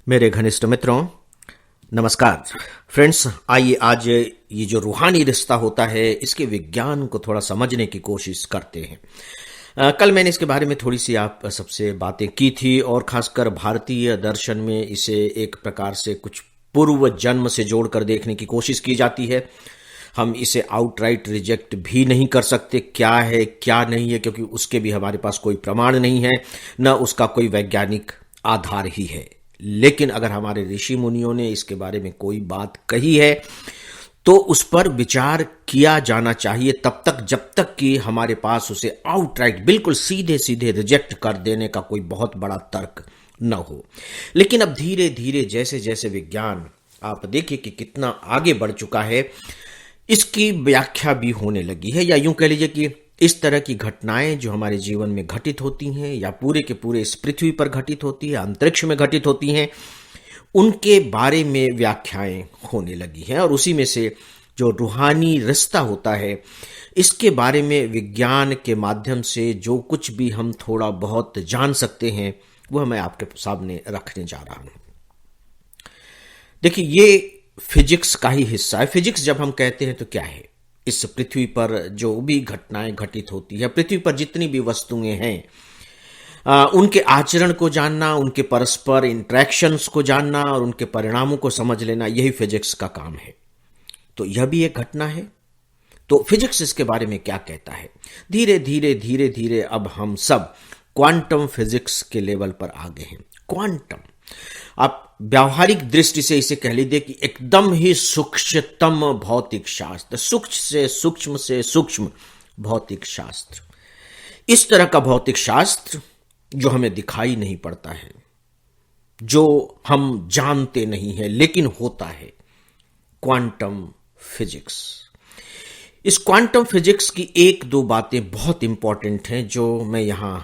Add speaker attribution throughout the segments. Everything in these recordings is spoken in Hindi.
Speaker 1: मेरे घनिष्ठ मित्रों, नमस्कार। फ्रेंड्स, आइए आज ये जो रूहानी रिश्ता होता है इसके विज्ञान को थोड़ा समझने की कोशिश करते हैं। कल मैंने इसके बारे में थोड़ी सी आप सबसे बातें की थी और खासकर भारतीय दर्शन में इसे एक प्रकार से कुछ पूर्व जन्म से जोड़कर देखने की कोशिश की जाती है। हम इसे आउटराइट रिजेक्ट भी नहीं कर सकते, क्या है क्या नहीं है, क्योंकि उसके भी हमारे पास कोई प्रमाण नहीं है, न उसका कोई वैज्ञानिक आधार ही है। लेकिन अगर हमारे ऋषि मुनियों ने इसके बारे में कोई बात कही है तो उस पर विचार किया जाना चाहिए तब तक जब तक कि हमारे पास उसे आउटराइट बिल्कुल सीधे सीधे रिजेक्ट कर देने का कोई बहुत बड़ा तर्क न हो। लेकिन अब धीरे धीरे जैसे जैसे विज्ञान, आप देखिए कि कितना आगे बढ़ चुका है, इसकी व्याख्या भी होने लगी है, या यूं कह लीजिए कि इस तरह की घटनाएं जो हमारे जीवन में घटित होती हैं या पूरे के पूरे इस पृथ्वी पर घटित होती है, अंतरिक्ष में घटित होती हैं, उनके बारे में व्याख्याएं होने लगी हैं। और उसी में से जो रूहानी रिश्ता होता है इसके बारे में विज्ञान के माध्यम से जो कुछ भी हम थोड़ा बहुत जान सकते हैं वह मैं आपके सामने रखने जा रहा हूं। देखिए, ये फिजिक्स का ही हिस्सा है। फिजिक्स जब हम कहते हैं तो क्या है? इस पृथ्वी पर जो भी घटनाएं घटित होती है, पृथ्वी पर जितनी भी वस्तुएं हैं, उनके आचरण को जानना, उनके परस्पर इंटरेक्शंस को जानना और उनके परिणामों को समझ लेना, यही फिजिक्स का काम है। तो यह भी एक घटना है। तो फिजिक्स इसके बारे में क्या कहता है? धीरे धीरे धीरे धीरे अब हम सब क्वांटम फिजिक्स के लेवल पर आ गए हैं। क्वांटम, आप व्यावहारिक दृष्टि से इसे कह लीजिए कि एकदम ही सूक्ष्मतम भौतिक शास्त्र, सूक्ष्म से सूक्ष्म भौतिक शास्त्र, इस तरह का भौतिक शास्त्र जो हमें दिखाई नहीं पड़ता है, जो हम जानते नहीं है लेकिन होता है, क्वांटम फिजिक्स। इस क्वांटम फिजिक्स की एक दो बातें बहुत इंपॉर्टेंट हैं जो मैं यहां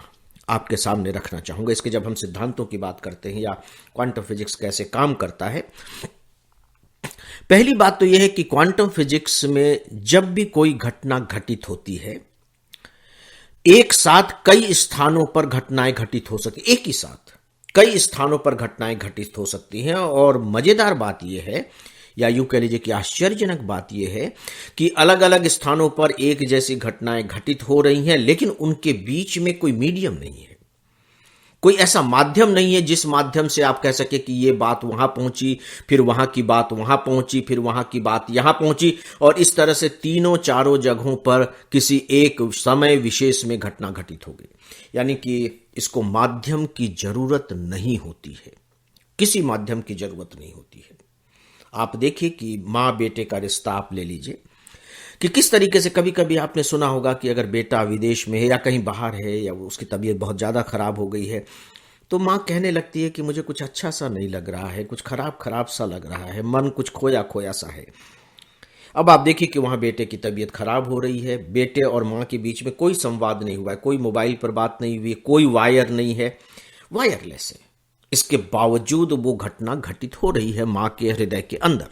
Speaker 1: आपके सामने रखना चाहूंगा। इसके जब हम सिद्धांतों की बात करते हैं या क्वांटम फिजिक्स कैसे काम करता है, पहली बात तो यह है कि क्वांटम फिजिक्स में जब भी कोई घटना घटित होती है, एक साथ कई स्थानों पर घटनाएं घटित हो सकती, एक ही साथ कई स्थानों पर घटनाएं घटित हो सकती हैं। और मजेदार बात यह है, या यूं कह लीजिए कि आश्चर्यजनक बात यह है कि अलग अलग स्थानों पर एक जैसी घटनाएं घटित हो रही हैं, लेकिन उनके बीच में कोई मीडियम नहीं है, कोई ऐसा माध्यम नहीं है जिस माध्यम से आप कह सके कि ये बात वहां पहुंची, फिर वहां की बात वहां पहुंची, फिर वहां की बात यहां पहुंची, और इस तरह से तीनों चारों जगहों पर किसी एक समय विशेष में घटना घटित हो गई। यानी कि इसको माध्यम की जरूरत नहीं होती है, किसी माध्यम की जरूरत नहीं होती है। आप देखिए कि माँ बेटे का रिश्ता आप ले लीजिए कि किस तरीके से कभी कभी आपने सुना होगा कि अगर बेटा विदेश में है या कहीं बाहर है या उसकी तबीयत बहुत ज़्यादा खराब हो गई है तो माँ कहने लगती है कि मुझे कुछ अच्छा सा नहीं लग रहा है, कुछ खराब खराब सा लग रहा है, मन कुछ खोया खोया सा है। अब आप देखिए कि वहाँ बेटे की तबीयत खराब हो रही है, बेटे और माँ के बीच में कोई संवाद नहीं हुआ है, कोई मोबाइल पर बात नहीं हुई, कोई वायर नहीं है, वायरलेस है। इसके बावजूद वो घटना घटित हो रही है माँ के हृदय के अंदर।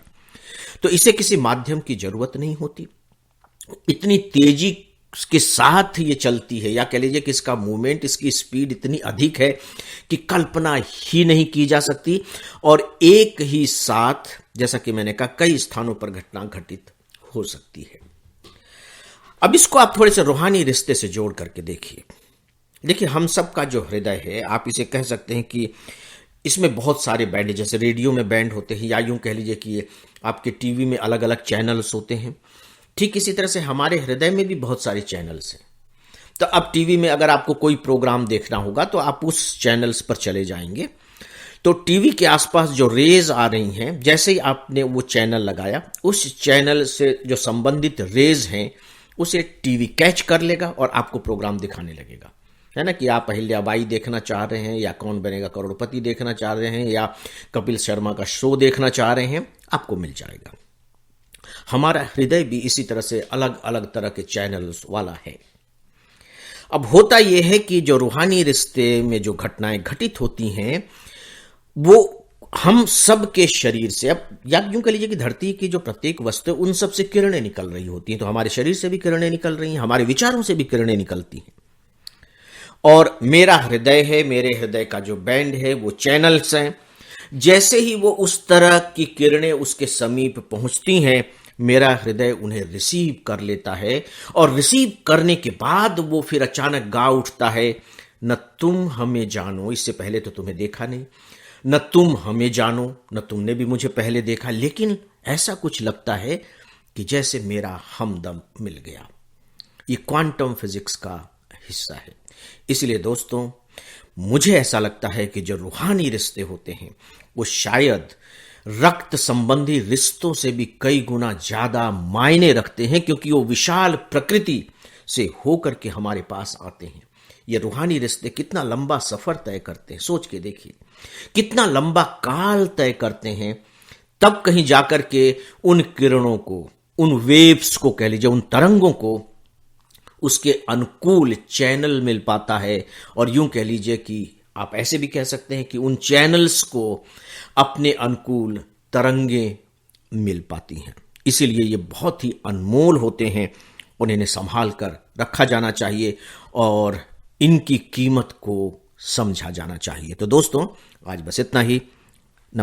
Speaker 1: तो इसे किसी माध्यम की जरूरत नहीं होती, इतनी तेजी के साथ ये चलती है, या कह लीजिए कि इसका मूवमेंट, इसकी स्पीड इतनी अधिक है कि कल्पना ही नहीं की जा सकती। और एक ही साथ, जैसा कि मैंने कहा, कई स्थानों पर घटना घटित हो सकती है। अब इसको आप थोड़े से रूहानी रिश्ते से जोड़ करके देखिए हम सब का जो हृदय है, आप इसे कह सकते हैं कि इसमें बहुत सारे बैंड, जैसे रेडियो में बैंड होते हैं, या यूं कह लीजिए कि आपके टीवी में अलग अलग चैनल्स होते हैं, ठीक इसी तरह से हमारे हृदय में भी बहुत सारे चैनल्स हैं। तो अब टीवी में अगर आपको कोई प्रोग्राम देखना होगा तो आप उस चैनल्स पर चले जाएंगे, तो टीवी के आसपास जो रेज आ रही हैं, जैसे ही आपने वो चैनल लगाया, उस चैनल से जो संबंधित रेज हैं उसे टीवी कैच कर लेगा और आपको प्रोग्राम दिखाने लगेगा। है ना, कि आप अहिल्याबाई देखना चाह रहे हैं, या कौन बनेगा करोड़पति देखना चाह रहे हैं, या कपिल शर्मा का शो देखना चाह रहे हैं, आपको मिल जाएगा। हमारा हृदय भी इसी तरह से अलग अलग तरह के चैनल्स वाला है। अब होता यह है कि जो रूहानी रिश्ते में जो घटनाएं घटित होती हैं वो हम सब के शरीर से, अब या यूं कह लीजिए कि धरती की जो प्रत्येक वस्तु, उन सब से किरणें निकल रही होती हैं। तो हमारे शरीर से भी किरणें निकल रही हैं, हमारे विचारों से भी किरणें निकलती हैं। और मेरा हृदय है, मेरे हृदय का जो बैंड है वो चैनल्स हैं, जैसे ही वो उस तरह की किरणें उसके समीप पहुंचती हैं, मेरा हृदय उन्हें रिसीव कर लेता है और रिसीव करने के बाद वो फिर अचानक गा उठता है, न तुम हमें जानो, इससे पहले तो तुम्हें देखा नहीं, न तुम हमें जानो, न तुमने भी मुझे पहले देखा, लेकिन ऐसा कुछ लगता है कि जैसे मेरा हमदम मिल गया। ये क्वांटम फिजिक्स का हिस्सा है। इसलिए दोस्तों, मुझे ऐसा लगता है कि जो रूहानी रिश्ते होते हैं वो शायद रक्त संबंधी रिश्तों से भी कई गुना ज्यादा मायने रखते हैं, क्योंकि वो विशाल प्रकृति से होकर के हमारे पास आते हैं। ये रूहानी रिश्ते कितना लंबा सफर तय करते हैं, सोच के देखिए, कितना लंबा काल तय करते हैं, तब कहीं जाकर के उन किरणों को, उन वेव्स को कह लीजिए, उन तरंगों को उसके अनुकूल चैनल मिल पाता है। और यूं कह लीजिए कि आप ऐसे भी कह सकते हैं कि उन चैनल्स को अपने अनुकूल तरंगे मिल पाती हैं। इसीलिए ये बहुत ही अनमोल होते हैं और इन्हें संभाल कर रखा जाना चाहिए और इनकी कीमत को समझा जाना चाहिए। तो दोस्तों, आज बस इतना ही।